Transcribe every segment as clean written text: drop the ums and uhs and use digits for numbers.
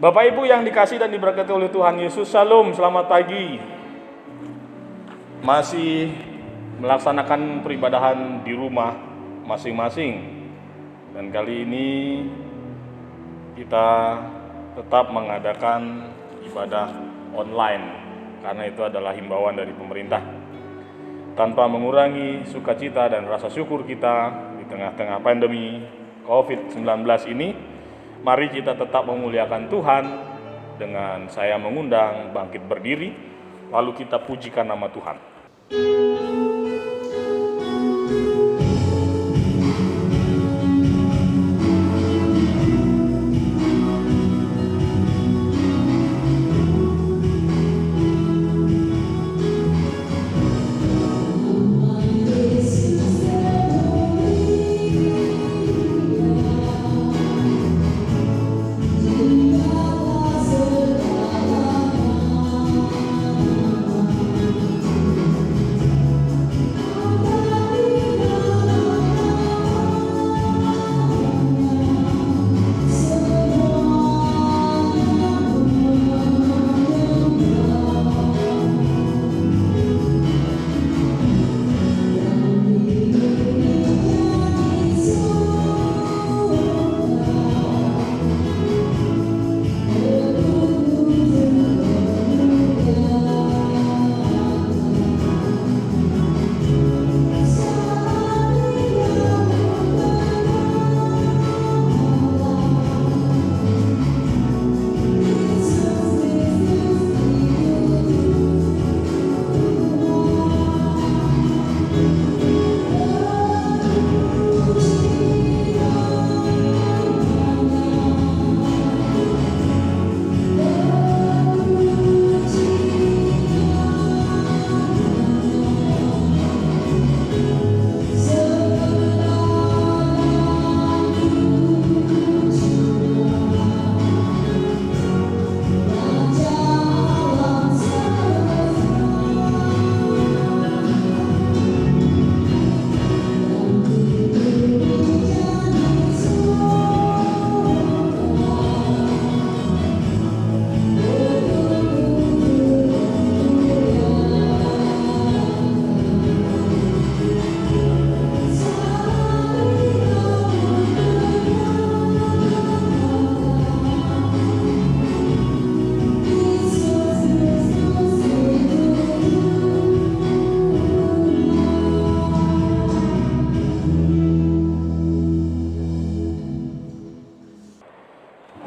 Bapak Ibu yang dikasih dan diberkati oleh Tuhan Yesus, Shalom, selamat pagi. Masih melaksanakan peribadahan di rumah masing-masing. Dan kali ini kita tetap mengadakan ibadah online karena itu adalah himbauan dari pemerintah. Tanpa mengurangi sukacita dan rasa syukur kita di tengah-tengah pandemi COVID-19 ini, mari kita tetap memuliakan Tuhan dengan saya mengundang bangkit berdiri, lalu kita pujikan nama Tuhan.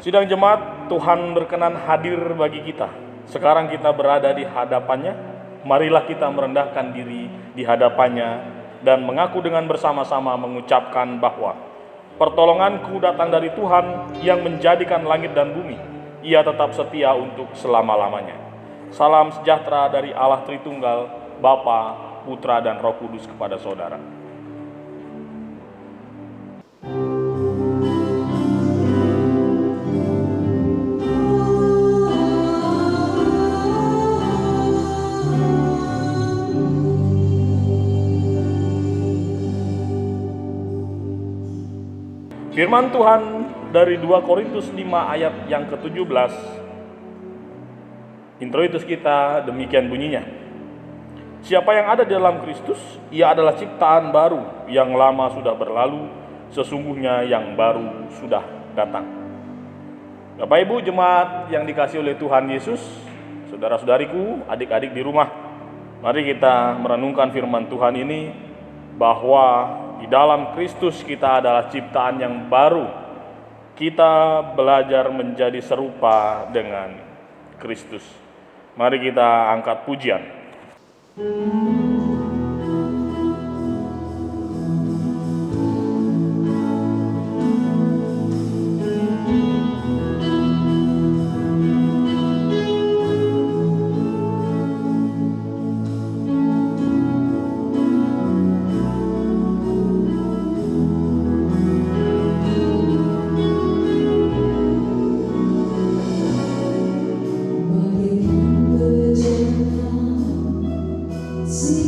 Sidang jemaat, Tuhan berkenan hadir bagi kita. Sekarang kita berada di hadapannya. Marilah kita merendahkan diri di hadapannya dan mengaku dengan bersama-sama mengucapkan bahwa pertolonganku datang dari Tuhan yang menjadikan langit dan bumi. Ia tetap setia untuk selama-lamanya. Salam sejahtera dari Allah Tritunggal, Bapa, Putra, dan Roh Kudus kepada saudara. Firman Tuhan dari 2 Korintus 5 ayat yang ke-17. Introitus kita demikian bunyinya. Siapa yang ada di dalam Kristus, ia adalah ciptaan baru, yang lama sudah berlalu, sesungguhnya yang baru sudah datang. Bapak Ibu jemaat yang dikasihi oleh Tuhan Yesus, saudara-saudariku, adik-adik di rumah, mari kita merenungkan firman Tuhan ini bahwa di dalam Kristus kita adalah ciptaan yang baru. Kita belajar menjadi serupa dengan Kristus. Mari kita angkat pujian. See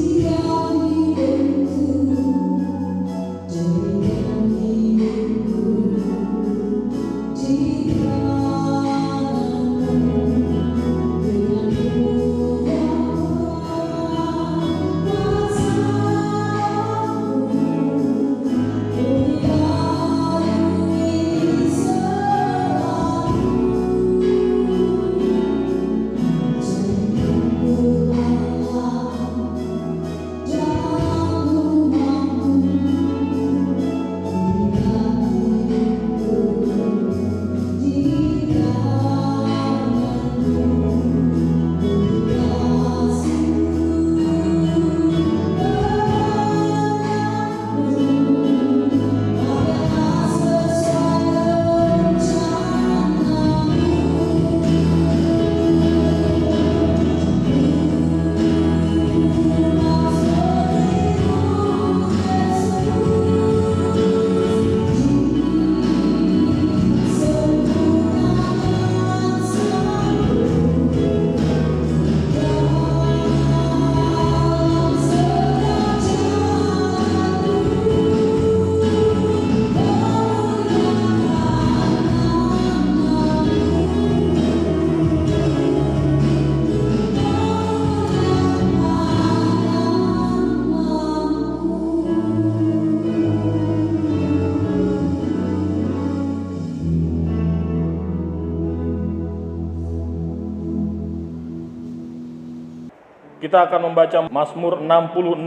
Kita akan membaca Mazmur 66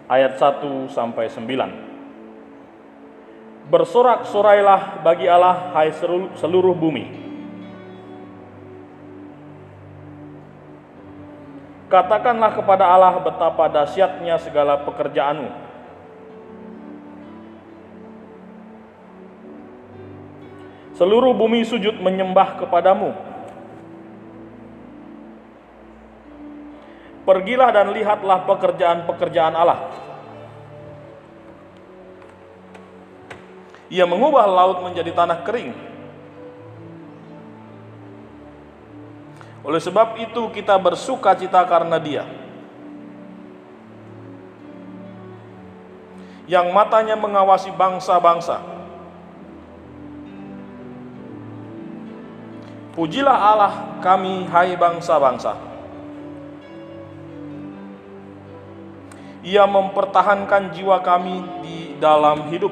ayat 1 sampai 9. Bersorak-sorailah bagi Allah, hai seluruh bumi. Katakanlah kepada Allah betapa dahsyatnya segala pekerjaan-Mu. Seluruh bumi sujud menyembah kepadamu. Pergilah dan lihatlah pekerjaan-pekerjaan Allah. Ia mengubah laut menjadi tanah kering. Oleh sebab itu kita bersuka cita karena Dia, yang matanya mengawasi bangsa-bangsa. Pujilah Allah kami, hai bangsa-bangsa. Ia mempertahankan jiwa kami di dalam hidup.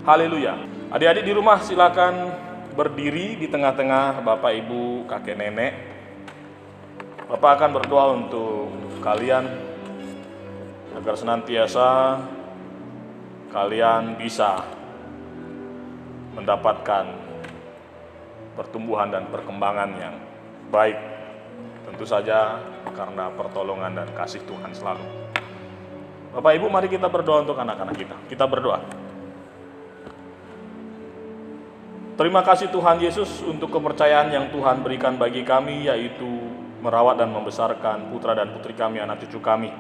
Haleluya. Adik-adik di rumah silakan berdiri di tengah-tengah Bapak, Ibu, kakek, nenek. Bapak akan berdoa untuk kalian agar senantiasa kalian bisa mendapatkan pertumbuhan dan perkembangan yang baik. Tentu saja karena pertolongan dan kasih Tuhan selalu. Bapak Ibu, mari kita berdoa untuk anak-anak kita. Kita berdoa. Terima kasih Tuhan Yesus untuk kepercayaan yang Tuhan berikan bagi kami, yaitu merawat dan membesarkan putra dan putri kami, anak cucu kami.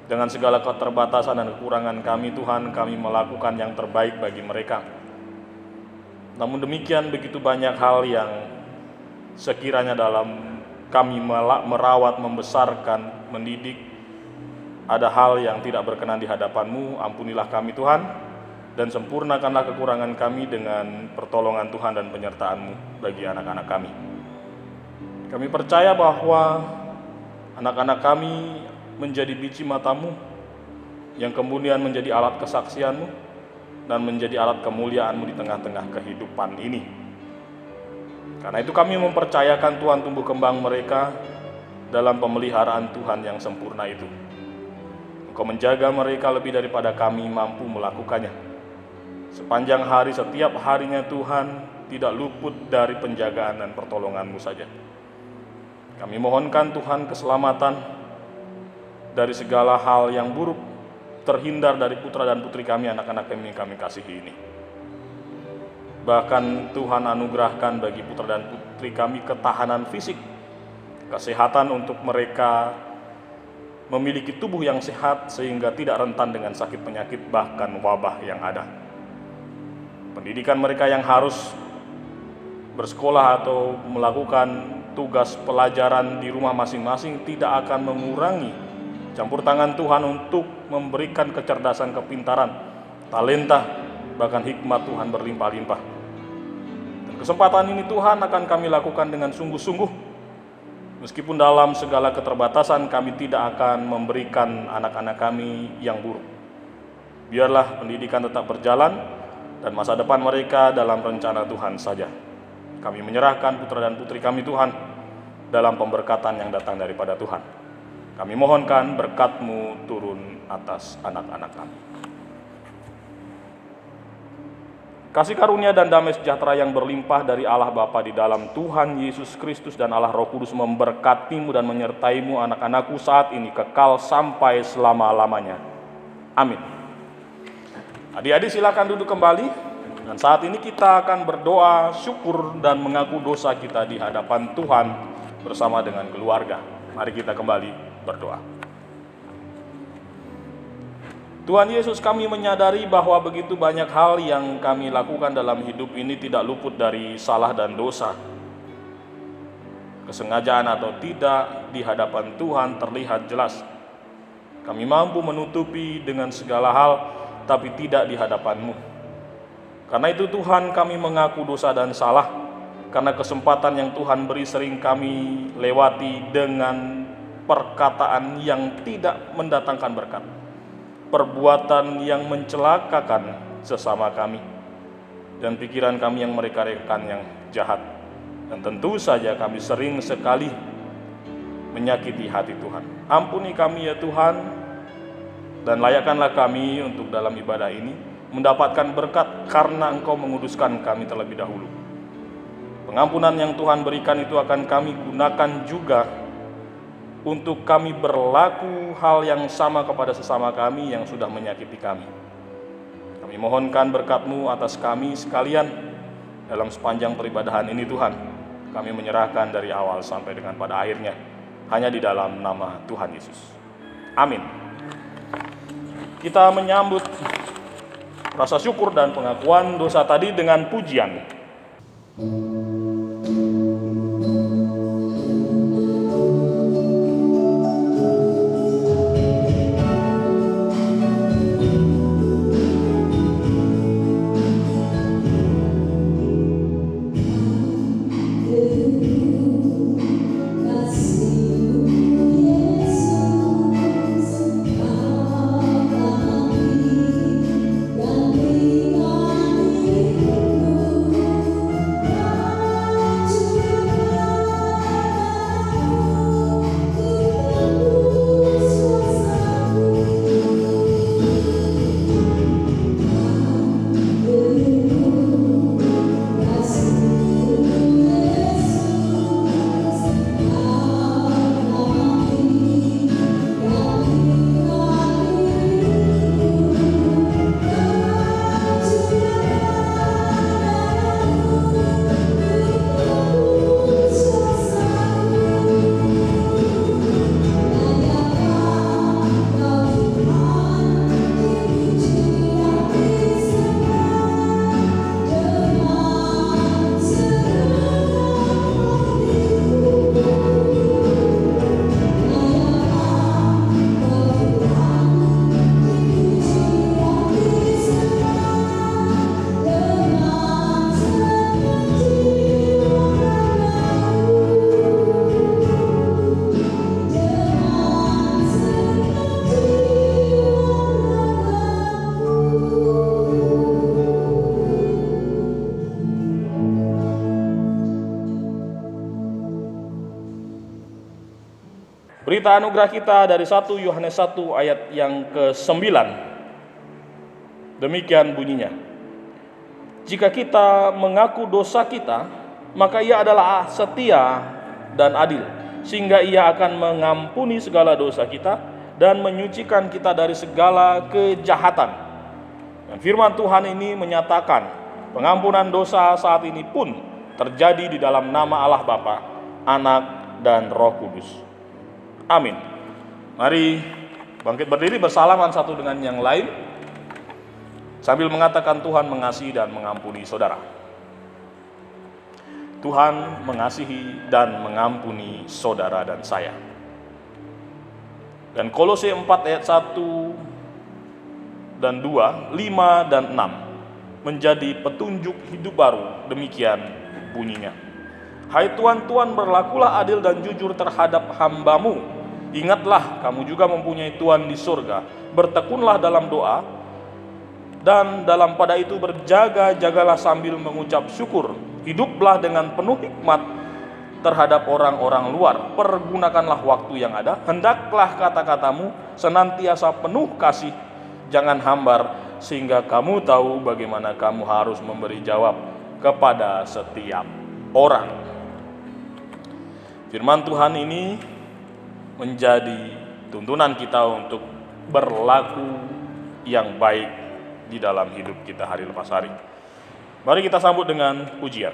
Dengan segala keterbatasan dan kekurangan kami, Tuhan, kami melakukan yang terbaik bagi mereka. Namun demikian begitu banyak hal yang sekiranya dalam kami merawat, membesarkan, mendidik, ada hal yang tidak berkenan di hadapan-Mu. Ampunilah kami Tuhan, dan sempurnakanlah kekurangan kami dengan pertolongan Tuhan dan penyertaan-Mu bagi anak-anak kami. Kami percaya bahwa anak-anak kami menjadi biji mata-Mu, yang kemudian menjadi alat kesaksian-Mu, dan menjadi alat kemuliaan-Mu di tengah-tengah kehidupan ini. Karena itu kami mempercayakan Tuhan tumbuh kembang mereka dalam pemeliharaan Tuhan yang sempurna itu. Engkau menjaga mereka lebih daripada kami mampu melakukannya. Sepanjang hari, setiap harinya Tuhan tidak luput dari penjagaan dan pertolongan-Mu saja. Kami mohonkan Tuhan keselamatan dari segala hal yang buruk, terhindar dari putra dan putri kami, anak-anak kami kasihi ini. Bahkan Tuhan anugerahkan bagi putra dan putri kami ketahanan fisik, kesehatan untuk mereka memiliki tubuh yang sehat sehingga tidak rentan dengan sakit penyakit bahkan wabah yang ada. Pendidikan mereka yang harus bersekolah atau melakukan tugas pelajaran di rumah masing-masing tidak akan mengurangi campur tangan Tuhan untuk memberikan kecerdasan, kepintaran, talenta, bahkan hikmat Tuhan berlimpah-limpah. Kesempatan ini Tuhan akan kami lakukan dengan sungguh-sungguh. Meskipun dalam segala keterbatasan kami tidak akan memberikan anak-anak kami yang buruk. Biarlah pendidikan tetap berjalan dan masa depan mereka dalam rencana Tuhan saja. Kami menyerahkan putra dan putri kami Tuhan dalam pemberkatan yang datang daripada Tuhan. Kami mohonkan berkat-Mu turun atas anak-anak kami. Kasih karunia dan damai sejahtera yang berlimpah dari Allah Bapa di dalam Tuhan Yesus Kristus dan Allah Roh Kudus memberkati-Mu dan menyertai-Mu anak-anakku saat ini kekal sampai selama-lamanya. Amin. Adik-adik silakan duduk kembali, dan saat ini kita akan berdoa syukur dan mengaku dosa kita di hadapan Tuhan bersama dengan keluarga. Mari kita kembali berdoa. Tuhan Yesus, kami menyadari bahwa begitu banyak hal yang kami lakukan dalam hidup ini tidak luput dari salah dan dosa. Kesengajaan atau tidak di hadapan Tuhan terlihat jelas. Kami mampu menutupi dengan segala hal, tapi tidak di hadapan-Mu. Karena itu Tuhan, kami mengaku dosa dan salah, karena kesempatan yang Tuhan beri sering kami lewati dengan perkataan yang tidak mendatangkan berkat, perbuatan yang mencelakakan sesama kami, dan pikiran kami yang mereka-rekakan yang jahat. Dan tentu saja kami sering sekali menyakiti hati Tuhan. Ampuni kami ya Tuhan, dan layakkanlah kami untuk dalam ibadah ini mendapatkan berkat karena Engkau menguduskan kami terlebih dahulu. Pengampunan yang Tuhan berikan itu akan kami gunakan juga untuk kami berlaku hal yang sama kepada sesama kami yang sudah menyakiti kami. Kami mohonkan berkat-Mu atas kami sekalian dalam sepanjang peribadahan ini Tuhan. Kami menyerahkan dari awal sampai dengan pada akhirnya, hanya di dalam nama Tuhan Yesus. Amin. Kita menyambut rasa syukur dan pengakuan dosa tadi dengan pujian. Berita anugerah kita dari 1 Yohanes 1 ayat yang ke-9. Demikian bunyinya. Jika kita mengaku dosa kita, maka Ia adalah setia dan adil, sehingga Ia akan mengampuni segala dosa kita dan menyucikan kita dari segala kejahatan. Dan firman Tuhan ini menyatakan pengampunan dosa saat ini pun terjadi di dalam nama Allah Bapa, Anak, dan Roh Kudus. Amin. Mari bangkit berdiri bersalaman satu dengan yang lain sambil mengatakan Tuhan mengasihi dan mengampuni saudara. Tuhan mengasihi dan mengampuni saudara dan saya. Dan Kolose 4 ayat 1 dan 2, 5 dan 6 menjadi petunjuk hidup baru. Demikian bunyinya. Hai Tuhan, Tuhan berlakulah adil dan jujur terhadap hamba-Mu. Ingatlah, kamu juga mempunyai Tuhan di surga. Bertekunlah dalam doa, dan dalam pada itu berjaga-jagalah sambil mengucap syukur. Hiduplah dengan penuh hikmat terhadap orang-orang luar. Pergunakanlah waktu yang ada. Hendaklah kata-katamu senantiasa penuh kasih, jangan hambar, sehingga kamu tahu bagaimana kamu harus memberi jawab kepada setiap orang. Firman Tuhan ini menjadi tuntunan kita untuk berlaku yang baik di dalam hidup kita hari lepas hari. Mari kita sambut dengan pujian.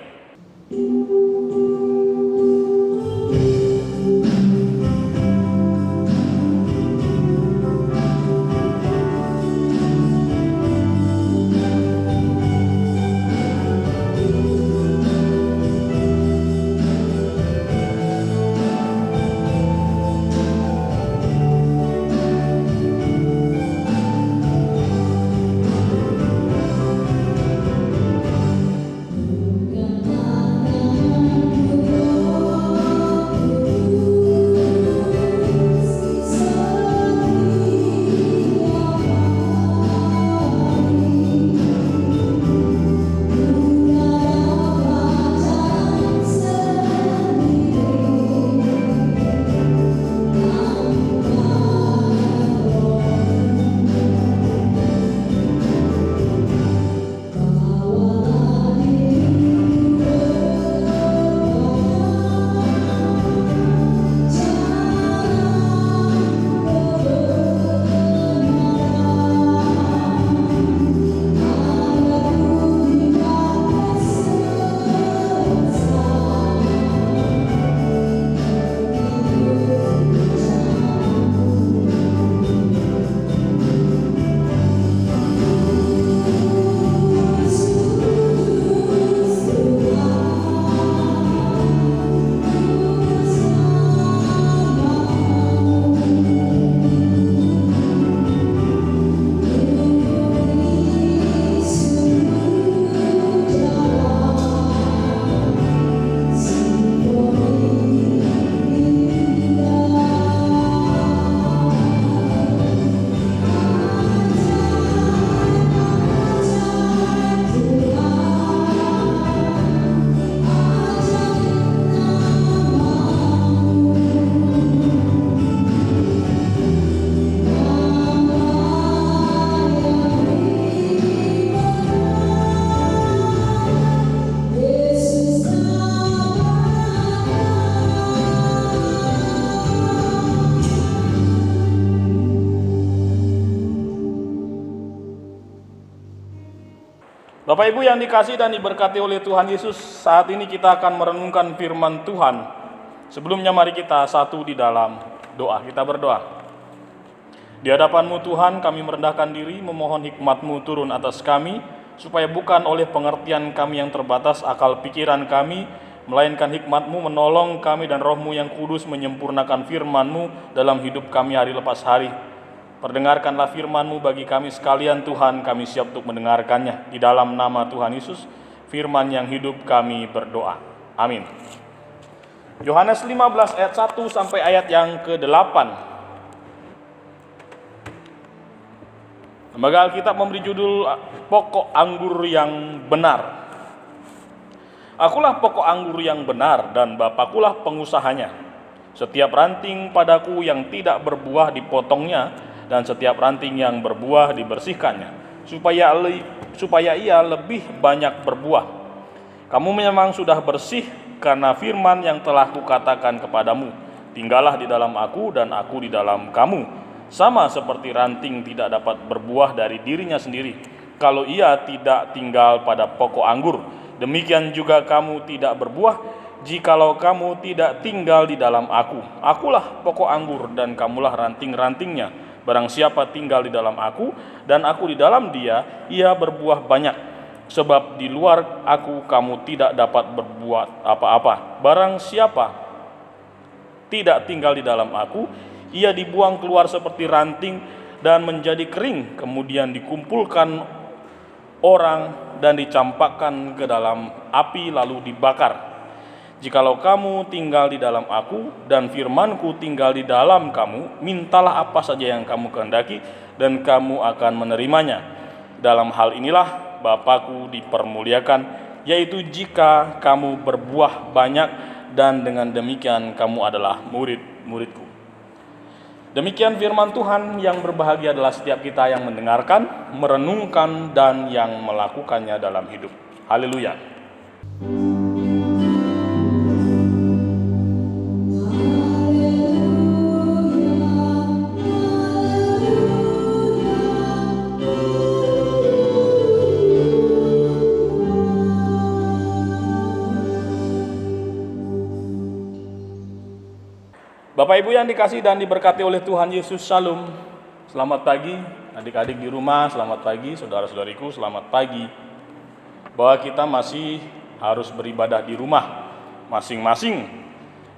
Bapak Ibu yang dikasihi dan diberkati oleh Tuhan Yesus, saat ini kita akan merenungkan firman Tuhan. Sebelumnya mari kita satu di dalam doa. Kita berdoa. Di hadapan-Mu Tuhan, kami merendahkan diri, memohon hikmat-Mu turun atas kami, supaya bukan oleh pengertian kami yang terbatas, akal pikiran kami, melainkan hikmat-Mu menolong kami dan Roh-Mu yang kudus menyempurnakan firman-Mu dalam hidup kami hari lepas hari. Perdengarkanlah firman-Mu bagi kami sekalian Tuhan, kami siap untuk mendengarkannya. Di dalam nama Tuhan Yesus, firman yang hidup kami berdoa. Amin. Yohanes 15 ayat 1 sampai ayat yang ke-8. Lembaga Alkitab memberi judul Pokok Anggur yang Benar. Akulah pokok anggur yang benar dan Bapakulah pengusahanya. Setiap ranting padaku yang tidak berbuah dipotongnya, dan setiap ranting yang berbuah dibersihkannya, supaya ia lebih banyak berbuah. Kamu memang sudah bersih karena firman yang telah kukatakan kepadamu. Tinggallah di dalam aku dan aku di dalam kamu. Sama seperti ranting tidak dapat berbuah dari dirinya sendiri kalau ia tidak tinggal pada pokok anggur, demikian juga kamu tidak berbuah jikalau kamu tidak tinggal di dalam aku. Akulah pokok anggur dan kamulah ranting-rantingnya. Barang siapa tinggal di dalam aku dan aku di dalam dia, ia berbuah banyak. Sebab di luar aku kamu tidak dapat berbuat apa-apa. Barang siapa tidak tinggal di dalam aku, ia dibuang keluar seperti ranting dan menjadi kering, kemudian dikumpulkan orang dan dicampakkan ke dalam api lalu dibakar. Jikalau kamu tinggal di dalam aku dan firmanku tinggal di dalam kamu, mintalah apa saja yang kamu kehendaki dan kamu akan menerimanya. Dalam hal inilah Bapakku dipermuliakan, yaitu jika kamu berbuah banyak, dan dengan demikian kamu adalah murid-muridku. Demikian firman Tuhan. Yang berbahagia adalah setiap kita yang mendengarkan, merenungkan, dan yang melakukannya dalam hidup. Haleluya. Bapak Ibu yang dikasihi dan diberkati oleh Tuhan Yesus, Shalom. Selamat pagi adik-adik di rumah, selamat pagi saudara-saudariku, selamat pagi. Bahwa kita masih harus beribadah di rumah masing-masing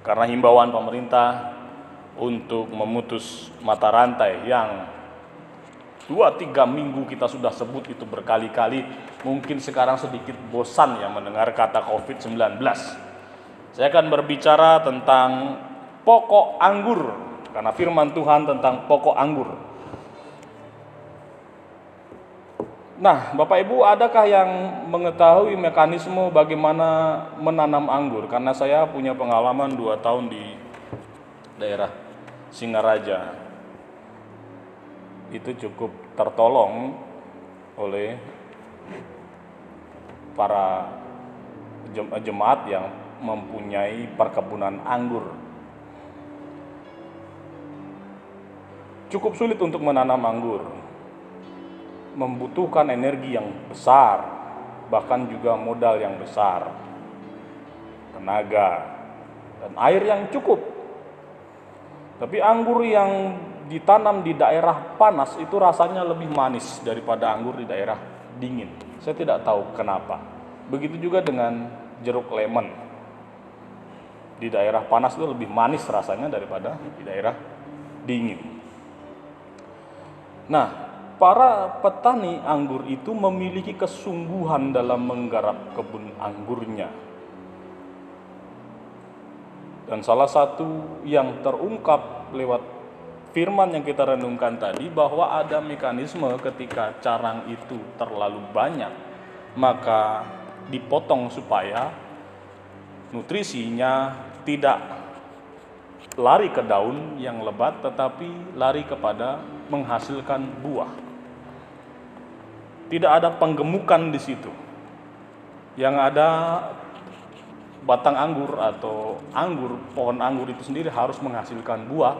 karena himbauan pemerintah untuk memutus mata rantai yang 2-3 minggu kita sudah sebut itu berkali-kali. Mungkin sekarang sedikit bosan ya mendengar kata COVID-19. Saya akan berbicara tentang pokok anggur, karena firman Tuhan tentang pokok anggur. Nah, Bapak Ibu, adakah yang mengetahui mekanisme bagaimana menanam anggur? Karena saya punya pengalaman 2 tahun di daerah Singaraja. Itu cukup tertolong oleh para jemaat yang mempunyai perkebunan anggur. Cukup sulit untuk menanam anggur, membutuhkan energi yang besar, bahkan juga modal yang besar, tenaga, dan air yang cukup. Tapi anggur yang ditanam di daerah panas itu rasanya lebih manis daripada anggur di daerah dingin. Saya tidak tahu kenapa. Begitu juga dengan jeruk lemon. Di daerah panas itu lebih manis rasanya daripada di daerah dingin. Nah, para petani anggur itu memiliki kesungguhan dalam menggarap kebun anggurnya. Dan salah satu yang terungkap lewat firman yang kita renungkan tadi, bahwa ada mekanisme ketika carang itu terlalu banyak, maka dipotong supaya nutrisinya tidak lari ke daun yang lebat, tetapi lari kepada menghasilkan buah. Tidak ada penggemukan di situ. Yang ada batang anggur atau anggur, pohon anggur itu sendiri harus menghasilkan buah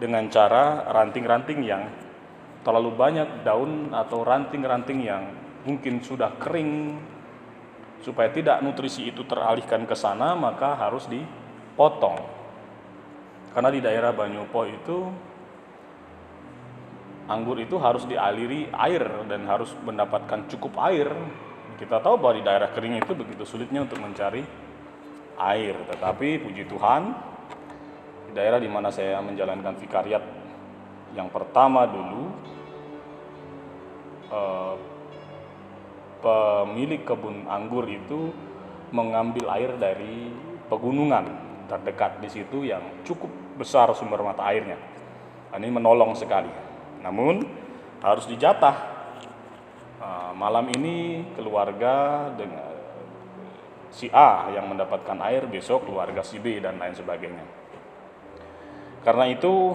dengan cara ranting-ranting yang terlalu banyak, daun atau ranting-ranting yang mungkin sudah kering, supaya tidak nutrisi itu teralihkan ke sana, maka harus dipotong. Karena di daerah Banyopo itu anggur itu harus dialiri air dan harus mendapatkan cukup air. Kita tahu bahwa di daerah kering itu begitu sulitnya untuk mencari air. Tetapi puji Tuhan, di daerah di mana saya menjalankan vikariat yang pertama dulu, pemilik kebun anggur itu mengambil air dari pegunungan terdekat di situ yang cukup besar sumber mata airnya. Ini menolong sekali. Namun harus dijatah. Malam ini keluarga dengan si A yang mendapatkan air, besok keluarga si B dan lain sebagainya. Karena itu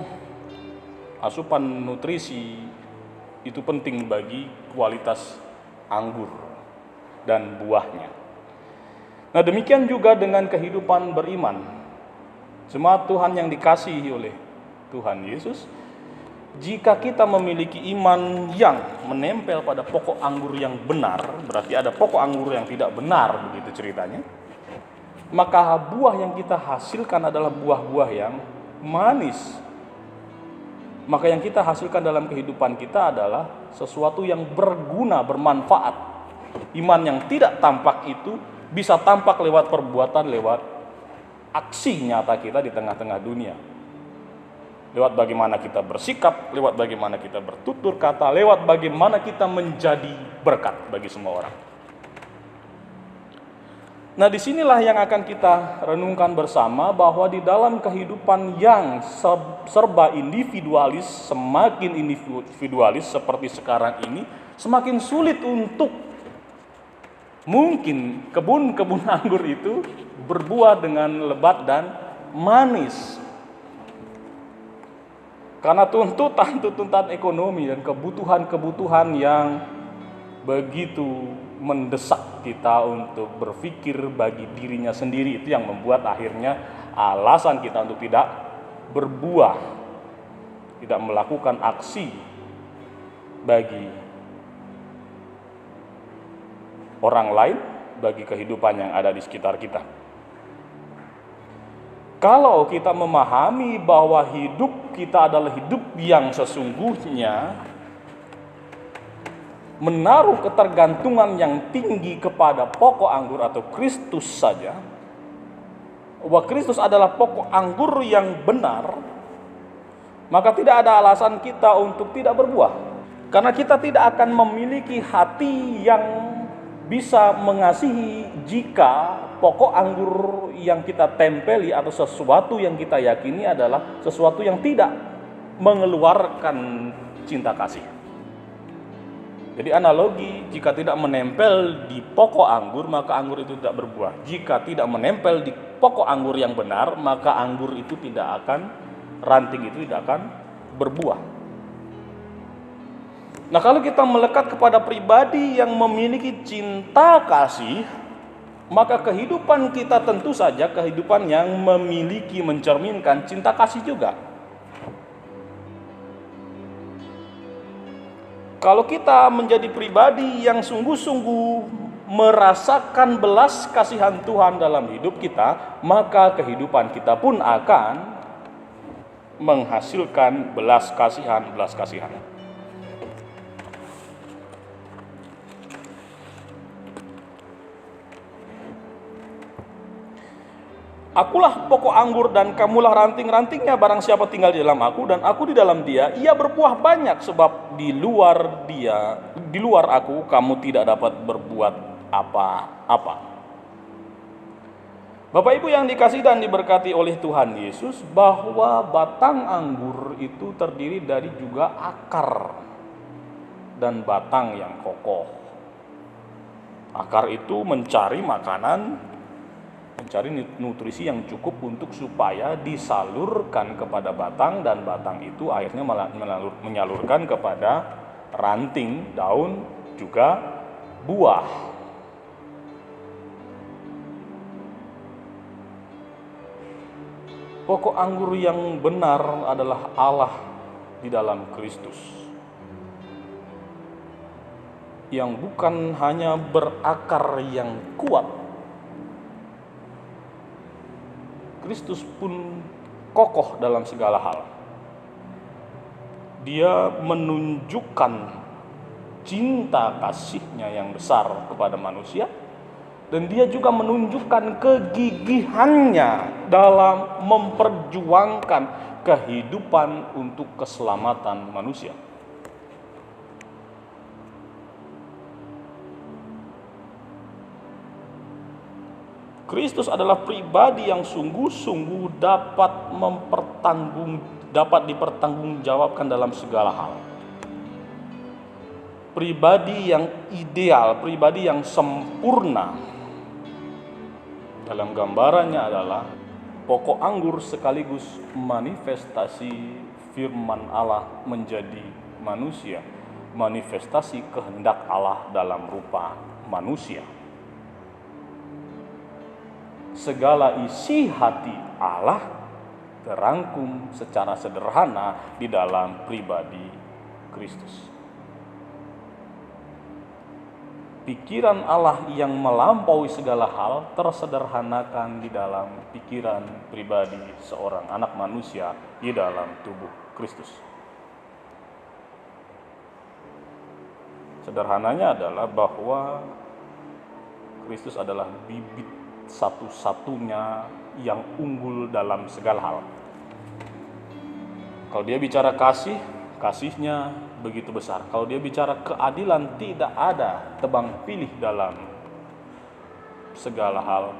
asupan nutrisi itu penting bagi kualitas anggur dan buahnya. Nah, demikian juga dengan kehidupan beriman. Jemaat Tuhan yang dikasihi oleh Tuhan Yesus, jika kita memiliki iman yang menempel pada pokok anggur yang benar, berarti ada pokok anggur yang tidak benar, begitu ceritanya, maka buah yang kita hasilkan adalah buah-buah yang manis. Maka yang kita hasilkan dalam kehidupan kita adalah sesuatu yang berguna, bermanfaat. Iman yang tidak tampak itu bisa tampak lewat perbuatan, lewat aksi nyata kita di tengah-tengah dunia. Lewat bagaimana kita bersikap, lewat bagaimana kita bertutur kata, lewat bagaimana kita menjadi berkat bagi semua orang. Nah, disinilah yang akan kita renungkan bersama, bahwa di dalam kehidupan yang serba individualis, semakin individualis seperti sekarang ini, semakin sulit untuk mungkin kebun-kebun anggur itu berbuah dengan lebat dan manis. Karena tuntutan ekonomi dan kebutuhan-kebutuhan yang begitu mendesak kita untuk berpikir bagi dirinya sendiri, itu yang membuat akhirnya alasan kita untuk tidak berbuah, tidak melakukan aksi bagi orang lain, bagi kehidupan yang ada di sekitar kita. Kalau kita memahami bahwa hidup kita adalah hidup yang sesungguhnya menaruh ketergantungan yang tinggi kepada pokok anggur atau Kristus saja, bahwa Kristus adalah pokok anggur yang benar, maka tidak ada alasan kita untuk tidak berbuah. Karena kita tidak akan memiliki hati yang bisa mengasihi jika pokok anggur yang kita tempeli atau sesuatu yang kita yakini adalah sesuatu yang tidak mengeluarkan cinta kasih. Jadi analogi, jika tidak menempel di pokok anggur, maka anggur itu tidak berbuah. Jika tidak menempel di pokok anggur yang benar, maka anggur itu tidak akan, ranting itu tidak akan berbuah. Nah, kalau kita melekat kepada pribadi yang memiliki cinta kasih, maka kehidupan kita tentu saja kehidupan yang memiliki, mencerminkan cinta kasih juga. Kalau kita menjadi pribadi yang sungguh-sungguh merasakan belas kasihan Tuhan dalam hidup kita, maka kehidupan kita pun akan menghasilkan belas kasihan. Akulah pokok anggur dan kamulah ranting-rantingnya. Barang siapa tinggal di dalam aku dan aku di dalam dia, ia berbuah banyak, sebab di luar aku kamu tidak dapat berbuat apa-apa. Bapak Ibu yang dikasihi dan diberkati oleh Tuhan Yesus, bahwa batang anggur itu terdiri dari juga akar dan batang yang kokoh. Akar itu mencari makanan, mencari nutrisi yang cukup untuk supaya disalurkan kepada batang, dan batang itu akhirnya menyalurkan kepada ranting, daun, juga buah. Pokok anggur yang benar adalah Allah di dalam Kristus. yang bukan hanya berakar yang kuat, Kristus pun kokoh dalam segala hal. Dia menunjukkan cinta kasih-Nya yang besar kepada manusia, dan dia juga menunjukkan kegigihannya dalam memperjuangkan kehidupan untuk keselamatan manusia. Kristus adalah pribadi yang sungguh-sungguh dapat dipertanggungjawabkan dalam segala hal. Pribadi yang ideal, pribadi yang sempurna. Dalam gambarannya adalah pokok anggur sekaligus manifestasi firman Allah menjadi manusia, manifestasi kehendak Allah dalam rupa manusia. Segala isi hati Allah terangkum secara sederhana di dalam pribadi Kristus. Pikiran Allah yang melampaui segala hal tersederhanakan di dalam pikiran pribadi seorang anak manusia di dalam tubuh Kristus. Sederhananya adalah bahwa Kristus adalah bibit satu-satunya yang unggul dalam segala hal. Kalau dia bicara kasih, kasih-Nya begitu besar. Kalau dia bicara keadilan, tidak ada tebang pilih dalam segala hal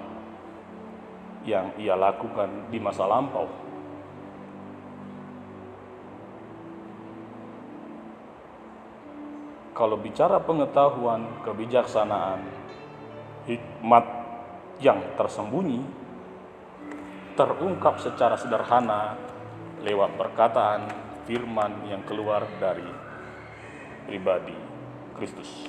yang ia lakukan di masa lampau. Kalau bicara pengetahuan, kebijaksanaan, hikmat yang tersembunyi terungkap secara sederhana lewat perkataan firman yang keluar dari pribadi Kristus.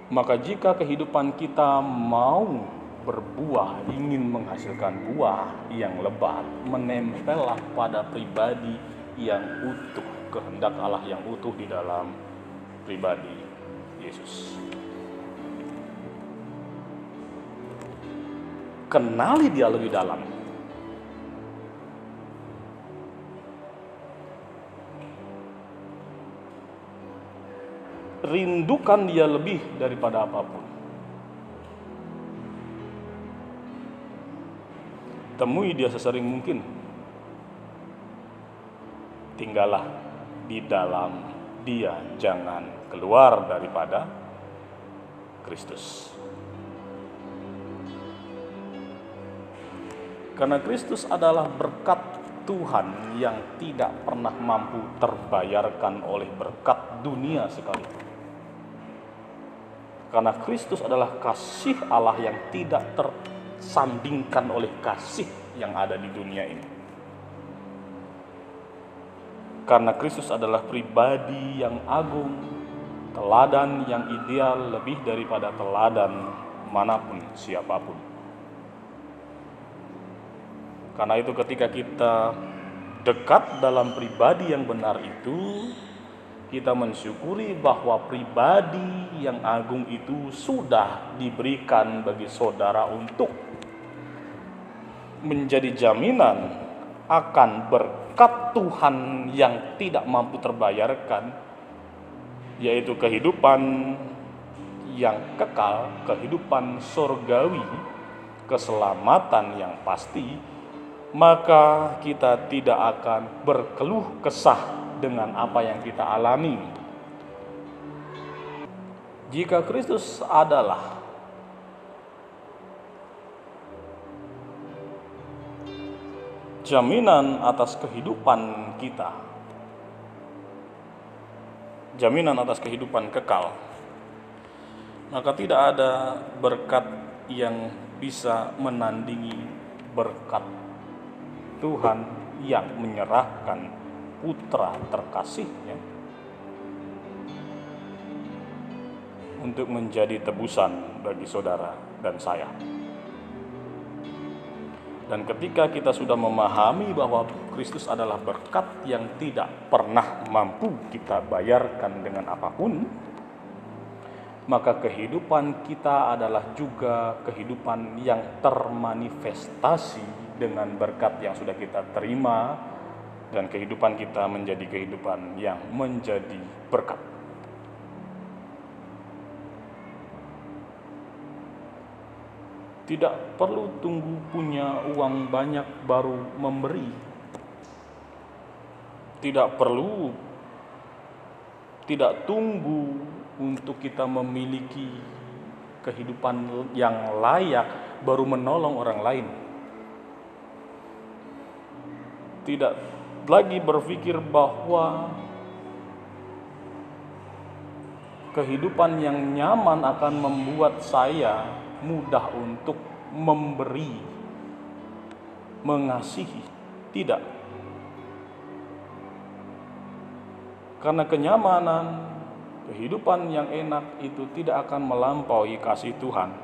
Maka jika kehidupan kita mau berbuah, ingin menghasilkan buah yang lebat, menempellah pada pribadi yang utuh, kehendak Allah yang utuh di dalam pribadi Yesus. Kenali dia lebih dalam. Rindukan dia lebih daripada apapun. Temui dia sesering mungkin. Tinggallah di dalam dia, jangan keluar daripada Kristus. Karena Kristus adalah berkat Tuhan yang tidak pernah mampu terbayarkan oleh berkat dunia sekalipun. Karena Kristus adalah kasih Allah yang tidak tersandingkan oleh kasih yang ada di dunia ini. Karena Kristus adalah pribadi yang agung, teladan yang ideal lebih daripada teladan manapun siapapun. Karena itu ketika kita dekat dalam pribadi yang benar itu, kita mensyukuri bahwa pribadi yang agung itu sudah diberikan bagi saudara untuk menjadi jaminan akan berkat Tuhan yang tidak mampu terbayarkan, yaitu kehidupan yang kekal, kehidupan surgawi, keselamatan yang pasti. Maka kita tidak akan berkeluh kesah dengan apa yang kita alami. Jika Kristus adalah jaminan atas kehidupan kita, jaminan atas kehidupan kekal, maka tidak ada berkat yang bisa menandingi berkat Tuhan yang menyerahkan putra terkasih-Nya untuk menjadi tebusan bagi saudara dan saya. Dan ketika kita sudah memahami bahwa Kristus adalah berkat yang tidak pernah mampu kita bayarkan dengan apapun, maka kehidupan kita adalah juga kehidupan yang termanifestasi dengan berkat yang sudah kita terima, dan kehidupan kita menjadi kehidupan yang menjadi berkat. Tidak perlu tunggu punya uang banyak baru memberi. Tidak tunggu untuk kita memiliki kehidupan yang layak baru menolong orang lain. Tidak lagi berpikir bahwa kehidupan yang nyaman akan membuat saya mudah untuk memberi, mengasihi. Tidak. Karena kenyamanan, kehidupan yang enak itu tidak akan melampaui kasih Tuhan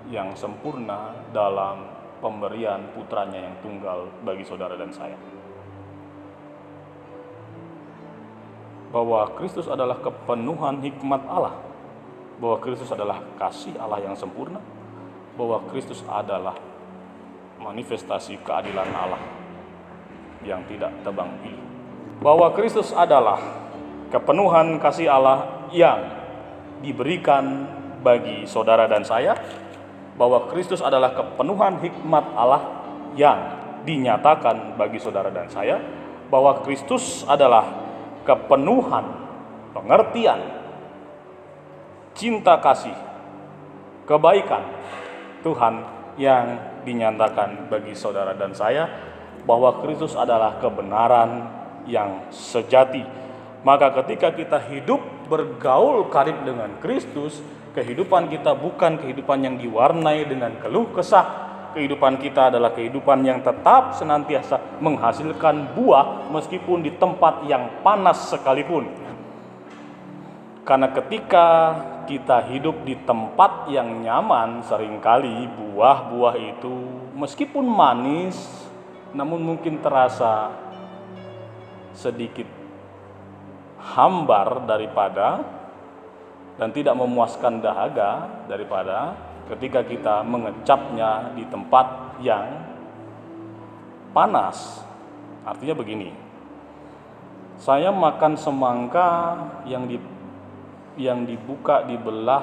yang sempurna dalam pemberian putranya yang tunggal bagi saudara dan saya. Bahwa Kristus adalah kepenuhan hikmat Allah, bahwa Kristus adalah kasih Allah yang sempurna, bahwa Kristus adalah manifestasi keadilan Allah yang tidak tebang pilih, bahwa Kristus adalah kepenuhan kasih Allah yang diberikan bagi saudara dan saya, bahwa Kristus adalah kepenuhan hikmat Allah yang dinyatakan bagi saudara dan saya, bahwa Kristus adalah kepenuhan pengertian, cinta kasih, kebaikan Tuhan yang dinyatakan bagi saudara dan saya, bahwa Kristus adalah kebenaran yang sejati. Maka ketika kita hidup bergaul karib dengan Kristus, kehidupan kita bukan kehidupan yang diwarnai dengan keluh kesah. Kehidupan kita adalah kehidupan yang tetap senantiasa menghasilkan buah meskipun di tempat yang panas sekalipun. Karena ketika kita hidup di tempat yang nyaman, seringkali buah-buah itu meskipun manis, namun mungkin terasa sedikit hambar daripada dan tidak memuaskan dahaga daripada ketika kita mengecapnya di tempat yang panas. Artinya begini, saya makan semangka yang dibuka, dibelah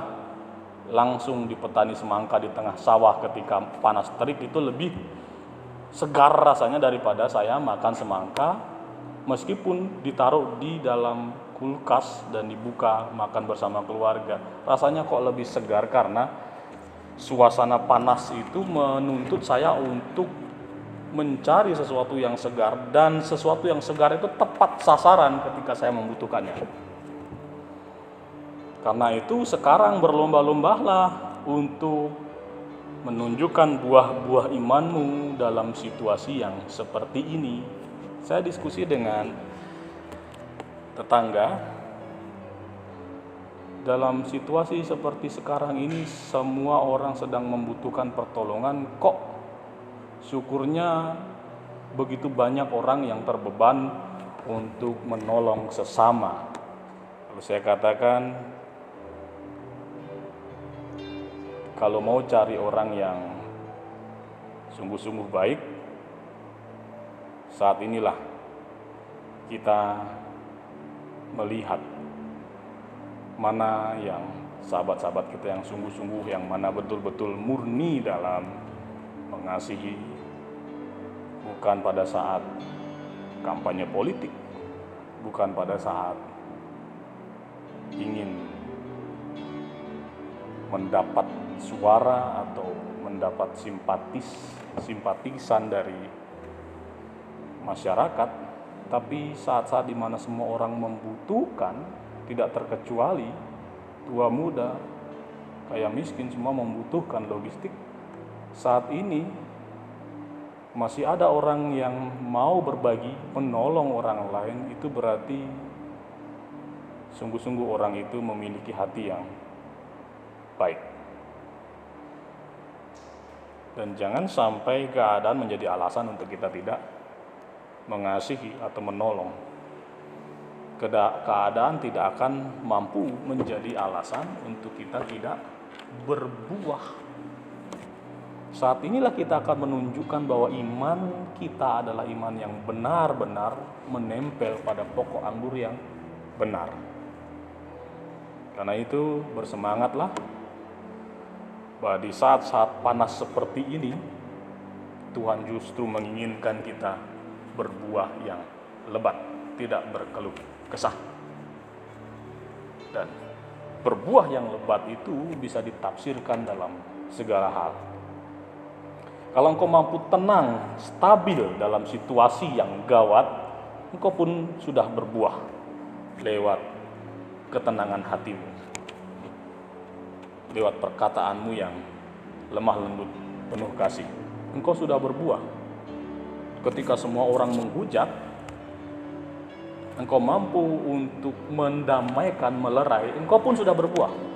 langsung di petani semangka di tengah sawah ketika panas terik itu lebih segar rasanya daripada saya makan semangka meskipun ditaruh di dalam kulkas dan dibuka makan bersama keluarga. Rasanya kok lebih segar karena suasana panas itu menuntut saya untuk mencari sesuatu yang segar, dan sesuatu yang segar itu tepat sasaran ketika saya membutuhkannya. Karena itu sekarang berlomba-lombalah untuk menunjukkan buah-buah imanmu dalam situasi yang seperti ini. Saya diskusi dengan tetangga, dalam situasi seperti sekarang ini semua orang sedang membutuhkan pertolongan, kok syukurnya begitu banyak orang yang terbeban untuk menolong sesama. Lalu saya katakan, kalau mau cari orang yang sungguh-sungguh baik, saat inilah kita melihat mana yang sahabat-sahabat kita yang sungguh-sungguh, yang mana betul-betul murni dalam mengasihi, bukan pada saat kampanye politik, bukan pada saat ingin mendapat suara atau mendapat simpatisan dari masyarakat, tapi saat-saat di mana semua orang membutuhkan, tidak terkecuali tua muda, kaya miskin, semua membutuhkan logistik. Saat ini masih ada orang yang mau berbagi, menolong orang lain, itu berarti sungguh-sungguh orang itu memiliki hati yang baik. Dan jangan sampai keadaan menjadi alasan untuk kita tidak mengasihi atau menolong. Keadaan tidak akan mampu menjadi alasan untuk kita tidak berbuah. Saat inilah kita akan menunjukkan bahwa iman kita adalah iman yang benar-benar menempel pada pokok anggur yang benar. Karena itu bersemangatlah bahwa di saat-saat panas seperti ini Tuhan justru menginginkan kita berbuah yang lebat, tidak berkeluh kesah. Dan berbuah yang lebat itu bisa ditafsirkan dalam segala hal. Kalau engkau mampu tenang, stabil dalam situasi yang gawat, engkau pun sudah berbuah lewat ketenangan hatimu, lewat perkataanmu yang lemah lembut, penuh kasih. Engkau sudah berbuah. Ketika semua orang menghujat, engkau mampu untuk mendamaikan, melerai, engkau pun sudah berbuah.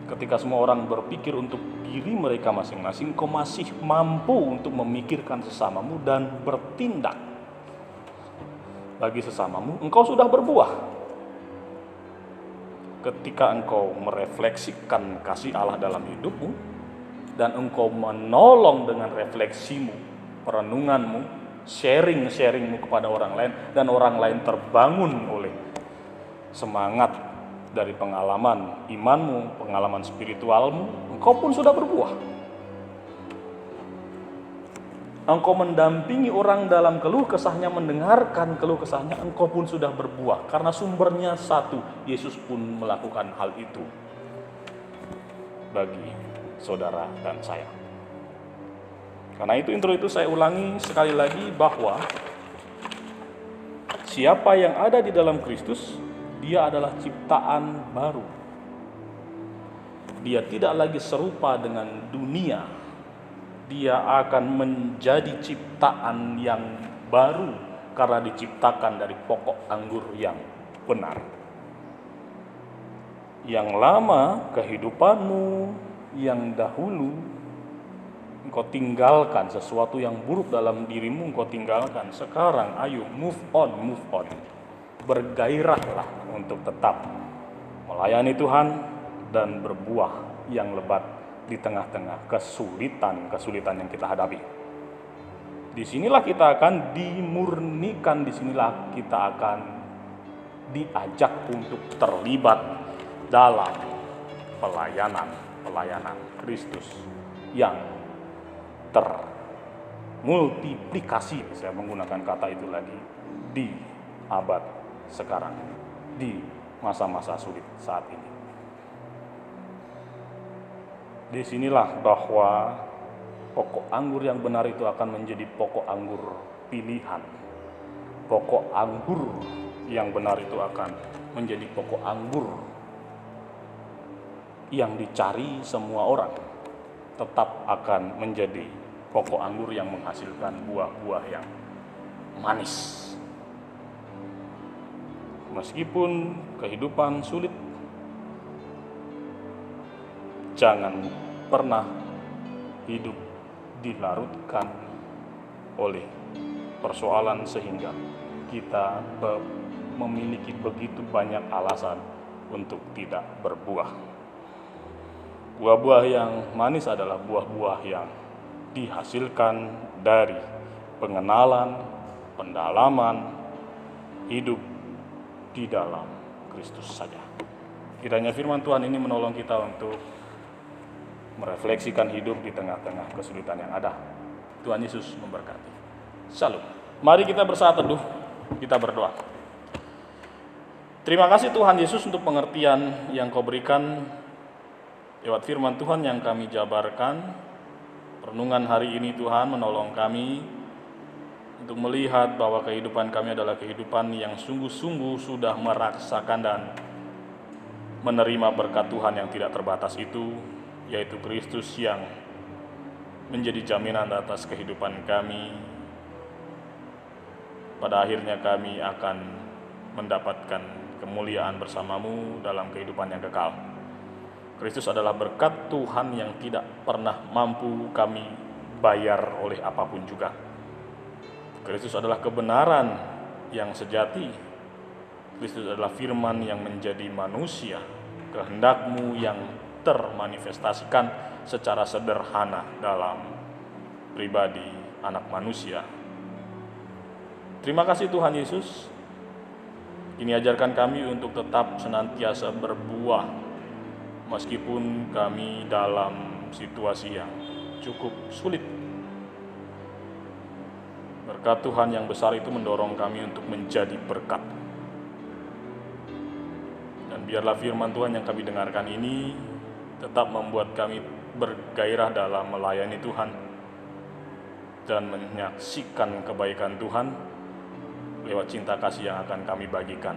Ketika semua orang berpikir untuk diri mereka masing-masing, engkau masih mampu untuk memikirkan sesamamu dan bertindak bagi sesamamu, engkau sudah berbuah. Ketika engkau merefleksikan kasih Allah dalam hidupmu dan engkau menolong dengan refleksimu, perenunganmu, sharingmu kepada orang lain, dan orang lain terbangun oleh semangat dari pengalaman imanmu, pengalaman spiritualmu, engkau pun sudah berbuah. Engkau mendampingi orang dalam keluh kesahnya, mendengarkan keluh kesahnya, engkau pun sudah berbuah. Karena sumbernya satu, Yesus pun melakukan hal itu bagi saudara dan saya. Karena itu saya ulangi sekali lagi bahwa siapa yang ada di dalam Kristus, dia adalah ciptaan baru. Dia tidak lagi serupa dengan dunia. Dia akan menjadi ciptaan yang baru karena diciptakan dari pokok anggur yang benar. Yang lama, kehidupanmu yang dahulu, engkau tinggalkan sesuatu yang buruk dalam dirimu, engkau tinggalkan. Sekarang ayo move on. Bergairahlah untuk tetap melayani Tuhan dan berbuah yang lebat di tengah-tengah kesulitan yang kita hadapi. Disinilah kita akan dimurnikan, disinilah kita akan diajak untuk terlibat dalam pelayanan Kristus yang termultiplikasi, saya menggunakan kata itu lagi, di abad sekarang, di masa-masa sulit saat ini. Disinilah bahwa pokok anggur yang benar itu akan menjadi pokok anggur pilihan. Pokok anggur yang benar itu akan menjadi pokok anggur yang dicari semua orang. Tetap akan menjadi pokok anggur yang menghasilkan buah-buah yang manis. Meskipun kehidupan sulit, jangan pernah hidup dilarutkan oleh persoalan sehingga kita memiliki begitu banyak alasan untuk tidak berbuah. Buah-buah yang manis adalah buah-buah yang dihasilkan dari pengenalan, pendalaman, hidup di dalam Kristus saja. Kiranya firman Tuhan ini menolong kita untuk merefleksikan hidup di tengah-tengah kesulitan yang ada. Tuhan Yesus memberkati. Shalom. Mari kita bersaat teduh, kita berdoa. Terima kasih Tuhan Yesus untuk pengertian yang Kau berikan lewat firman Tuhan yang kami jabarkan. Renungan hari ini Tuhan menolong kami untuk melihat bahwa kehidupan kami adalah kehidupan yang sungguh-sungguh sudah merasakan dan menerima berkat Tuhan yang tidak terbatas itu, yaitu Kristus yang menjadi jaminan atas kehidupan kami. Pada akhirnya kami akan mendapatkan kemuliaan bersamamu dalam kehidupan yang kekal. Kristus adalah berkat Tuhan yang tidak pernah mampu kami bayar oleh apapun juga. Kristus adalah kebenaran yang sejati. Kristus adalah firman yang menjadi manusia, kehendak-Mu yang termanifestasikan secara sederhana dalam pribadi anak manusia. Terima kasih Tuhan Yesus. Ini ajarkan kami untuk tetap senantiasa berbuah meskipun kami dalam situasi yang cukup sulit. Berkat Tuhan yang besar itu mendorong kami untuk menjadi berkat. Dan biarlah firman Tuhan yang kami dengarkan ini tetap membuat kami bergairah dalam melayani Tuhan dan menyaksikan kebaikan Tuhan lewat cinta kasih yang akan kami bagikan.